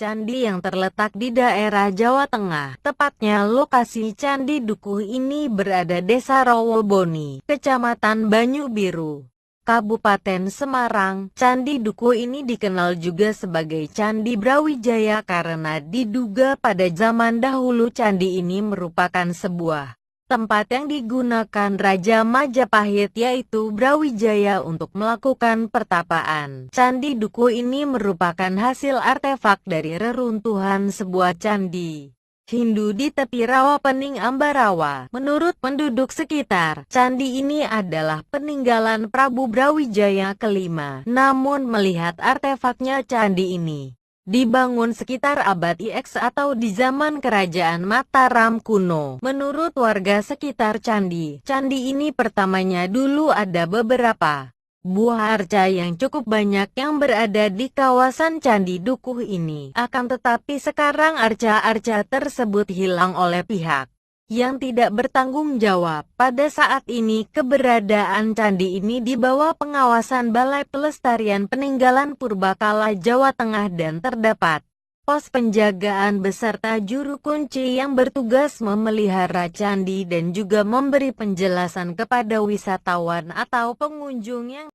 candi yang terletak di daerah Jawa Tengah. Tepatnya lokasi Candi Dukuh ini berada Desa Rawoboni, Kecamatan Banyu-Biru, Kabupaten Semarang. Candi Dukuh ini dikenal juga sebagai Candi Brawijaya karena diduga pada zaman dahulu candi ini merupakan sebuah tempat yang digunakan Raja Majapahit yaitu Brawijaya untuk melakukan pertapaan. Candi Dukuh ini merupakan hasil artefak dari reruntuhan sebuah candi Hindu di tepi rawa Pening Ambarawa. Menurut penduduk sekitar, candi ini adalah peninggalan Prabu Brawijaya kelima. Namun melihat artefaknya, candi ini dibangun sekitar abad IX atau di zaman Kerajaan Mataram kuno. Menurut warga sekitar candi ini pertamanya dulu ada beberapa buah arca yang cukup banyak yang berada di kawasan Candi Dukuh ini. Akan tetapi sekarang arca-arca tersebut hilang oleh pihak yang tidak bertanggung jawab. Pada saat ini keberadaan candi ini di bawah pengawasan Balai Pelestarian Peninggalan Purbakala Jawa Tengah dan terdapat pos penjagaan beserta juru kunci yang bertugas memelihara candi dan juga memberi penjelasan kepada wisatawan atau pengunjung yang